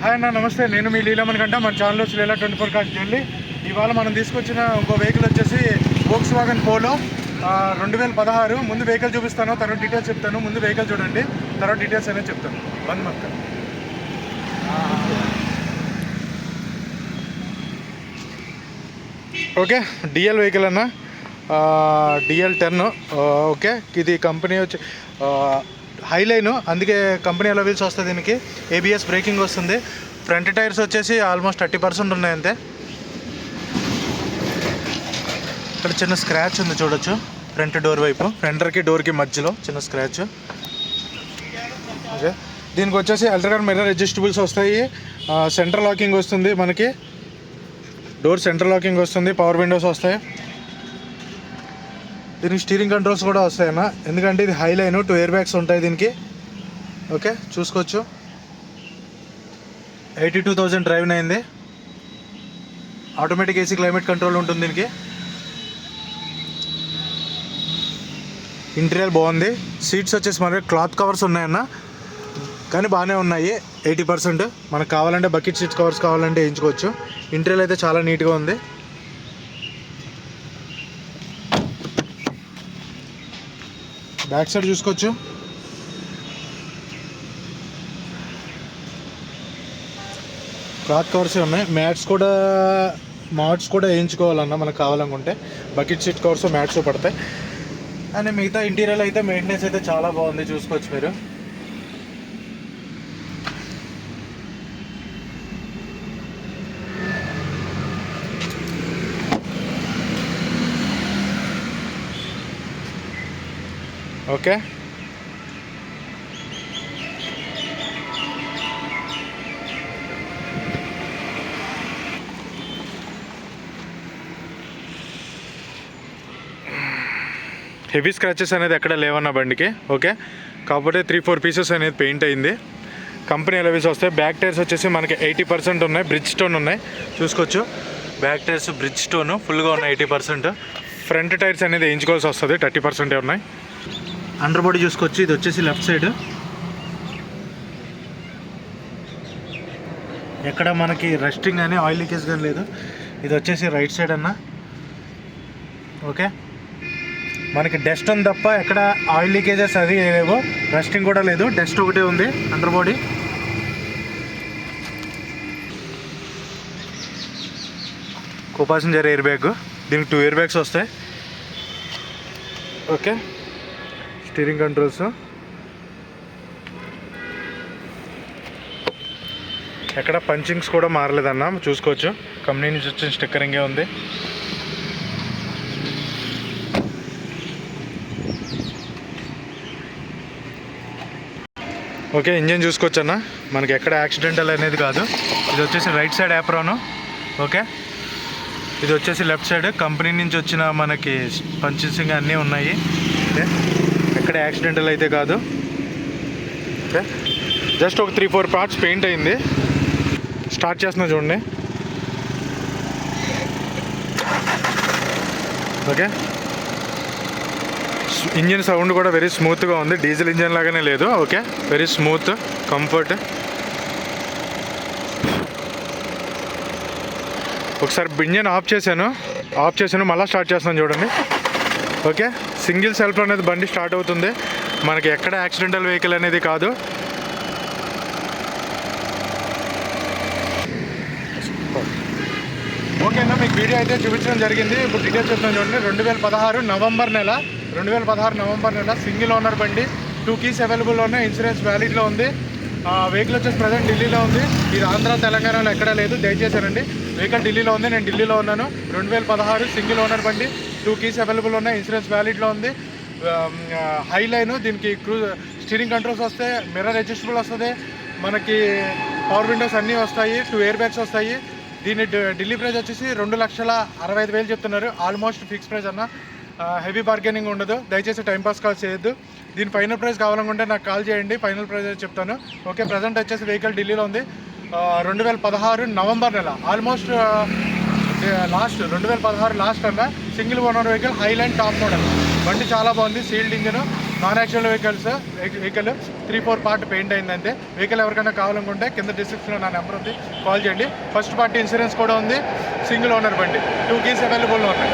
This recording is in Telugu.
హాయ్ అన్న, నమస్తే. నేను మీ లీలామణికంట. మన ఛానల్లో లీలా 24 కాస్ట్ వెళ్ళి ఇవాళ మనం తీసుకొచ్చిన ఇంకో వెహికల్ వచ్చేసి వోక్స్వాగన్ పోలో 2016. ముందు వెహికల్ చూపిస్తాను, తర్వాత డీటెయిల్స్ చెప్తాను. ముందు వెహికల్ చూడండి, తర్వాత డీటెయిల్స్ అనేది చెప్తాను. బంద్ మొత్తం. ఓకే, డిఎల్ వెహికల్ అన్న, డిఎల్ 10. ఓకే, ఇది కంపెనీ వచ్చి హైలైన్, అందుకే కంపెనీ అలా వీల్స్ వస్తుంది. దీనికి ఏబిఎస్ బ్రేకింగ్ వస్తుంది. ఫ్రంట్ టైర్స్ వచ్చేసి ఆల్మోస్ట్ 30% ఉన్నాయి అంతే. ఇక్కడ చిన్న స్క్రాచ్ ఉంది చూడొచ్చు, ఫ్రంట్ డోర్ వైపు, ఫ్రంటర్కి డోర్కి మధ్యలో చిన్న స్క్రాచ్. ఓకే, దీనికి వచ్చేసి ఎలక్ట్రికల్ మిర్రర్ అడ్జస్టబుల్స్ వస్తాయి. సెంట్రల్ లాకింగ్ వస్తుంది, మనకి డోర్ సెంట్రల్ లాకింగ్ వస్తుంది. పవర్ విండోస్ వస్తాయి. దీనికి స్టీరింగ్ కంట్రోల్స్ కూడా వస్తాయన్న, ఎందుకంటే ఇది హైలైన్. 2 ఎయిర్ బ్యాగ్స్ ఉంటాయి దీనికి. ఓకే, చూసుకోవచ్చు. 82,000 డ్రైవ్ అయింది. ఆటోమేటిక్ ఏసీ క్లైమేట్ కంట్రోల్ ఉంటుంది దీనికి. ఇంటీరియర్ బాగుంది. సీట్స్ వచ్చేసి మనకి క్లాత్ కవర్స్ ఉన్నాయన్న, కానీ బాగానే ఉన్నాయి. 80%. మనకు కావాలంటే బకెట్ సీట్స్ కవర్స్ కావాలంటే వేయించుకోవచ్చు. ఇంటీరియర్ అయితే చాలా నీట్గా ఉంది. బ్యాక్ సైడ్ చూసుకోవచ్చు. క్లాత్ కవర్స్ ఉన్నాయి. మ్యాట్స్ కూడా వేయించుకోవాలన్నా మనకు కావాలనుకుంటే. బకెట్ సీట్ కవర్స్, మ్యాట్స్ పడతాయి. అండ్ మిగతా ఇంటీరియర్ అయితే మెయింటెనెన్స్ అయితే చాలా బాగుంది, చూసుకోవచ్చు మీరు. ఓకే, హెవీ స్క్రాచెస్ అనేది ఎక్కడ లేవన్న బండికి. ఓకే, కాకపోతే 3-4 పీసెస్ అనేది పెయింట్ అయింది. కంపెనీ ఎలవీస్ వస్తాయి. బ్యాక్ టైర్స్ వచ్చేసి మనకి 80% ఉన్నాయి. బ్రిడ్జ్ స్టోన్ ఉన్నాయి, చూసుకోవచ్చు. బ్యాక్ టైర్స్ బ్రిడ్జ్ స్టోన్ ఫుల్గా ఉన్నాయి, 80%. ఫ్రంట్ టైర్స్ అనేది వేయించుకోవాల్సి వస్తుంది, 30% ఉన్నాయి. అండర్ బాడీ చూసుకోవచ్చు. ఇది వచ్చేసి లెఫ్ట్ సైడ్, ఎక్కడ మనకి రస్టింగ్ కానీ ఆయిల్ లీకేజ్ కానీ లేదు. ఇది వచ్చేసి రైట్ సైడ్ అన్న. ఓకే, మనకి డస్ట్ ఉంది తప్ప ఎక్కడ ఆయిల్ లీకేజెస్ అది లేవు, రస్టింగ్ కూడా లేదు. డస్ట్ ఒకటే ఉంది అండర్ బాడీ. కో పాసెంజర్ ఎయిర్ బ్యాగ్, దీనికి 2 ఎయిర్ బ్యాగ్స్ వస్తాయి. Okay, steering controls. ఎక్కడ పంచింగ్స్ కూడా మారలేదన్న, చూసుకోవచ్చు. కంపెనీ నుంచి వచ్చిన స్టిక్కరింగే ఉంది. ఓకే, ఇంజన్ చూసుకోవచ్చు అన్న, మనకి ఎక్కడ యాక్సిడెంటల్ అనేది కాదు. ఇది వచ్చేసి రైట్ సైడ్ యాప్రాను. ఓకే, ఇది వచ్చేసి లెఫ్ట్ సైడ్. కంపెనీ నుంచి వచ్చిన మనకి పంచింగ్ అన్నీ ఉన్నాయి. ఓకే, ఎక్కడ యాక్సిడెంటల్ అయితే కాదు. ఓకే, జస్ట్ ఒక 3-4 పార్ట్స్ పెయింట్ అయింది. స్టార్ట్ చేస్తున్నా చూడండి. ఓకే, ఇంజిన్ సౌండ్ కూడా వెరీ స్మూత్గా ఉంది, డీజిల్ ఇంజిన్ లాగానే లేదు. Okay, very smooth, comfort. ఒకసారి ఇంజిన్ ఆఫ్ చేశాను, మళ్ళీ స్టార్ట్ చేస్తున్నాను చూడండి. ఓకే, సింగిల్ సెల్ఫ్ అనేది బండి స్టార్ట్ అవుతుంది. మనకి ఎక్కడ యాక్సిడెంటల్ వెహికల్ అనేది కాదు. ఓకేనా, మీకు వీడియో అయితే చూపించడం జరిగింది. ఇప్పుడు డీటెయిల్స్ చెప్తాను చూడండి. 2016 నవంబర్ నెల సింగిల్ ఓనర్ బండి. 2 keys అవైలబుల్ ఉన్నాయి. ఇన్సూరెన్స్ వ్యాలిడ్లో ఉంది. వెహికల్ వచ్చేసి ప్రజెంట్ ఢిల్లీలో ఉంది. ఇది ఆంధ్ర తెలంగాణలో ఎక్కడా లేదు, దయచేసానండి. వెహికల్ ఢిల్లీలో ఉంది, నేను ఢిల్లీలో ఉన్నాను. 2016 సింగిల్ ఓనర్ బండి. 2 keys అవైలబుల్ ఉన్నాయి. ఇన్సూరెన్స్ వ్యాలిడ్లో ఉంది. హైలైన్, దీనికి స్టీరింగ్ కంట్రోల్స్ వస్తాయి. మిర్రర్ అడ్జస్టబుల్ వస్తుంది. మనకి పవర్ విండోస్ అన్నీ వస్తాయి. 2 ఎయిర్ బ్యాగ్స్ వస్తాయి. దీని ఢిల్లీ ప్రైస్ వచ్చేసి 2,65,000 చెప్తున్నారు. ఆల్మోస్ట్ ఫిక్స్ ప్రైస్ అన్న, హెవీ బార్గెనింగ్ ఉండదు. దయచేసి టైంపాస్ కాల్ చేయొద్దు. దీని ఫైనల్ ప్రైస్ కావాలనుకుంటే నాకు కాల్ చేయండి, ఫైనల్ ప్రైస్ చెప్తాను. ఓకే, ప్రజెంట్ వచ్చేసి వెహికల్ ఢిల్లీలో ఉంది. 2016 నవంబర్ నెల, ఆల్మోస్ట్ లాస్ట్ 2016 లాస్ట్ అన్న. Single owner vehicle, highline top model. బండి చాలా బాగుంది. Sealed engine, non actual vehicle 3-4 part paint అయిందంటే. వెహికల్ ఎవరికైనా కావాలనుకుంటే కింద డిస్క్రిప్షన్లో నా నెంబర్ ఉంది, కాల్ చేయండి. ఫస్ట్ పార్టీ ఇన్సూరెన్స్ కూడా ఉంది. సింగిల్ ఓనర్ బండి, 2 keys అవైలబుల్లో ఉన్నాయి.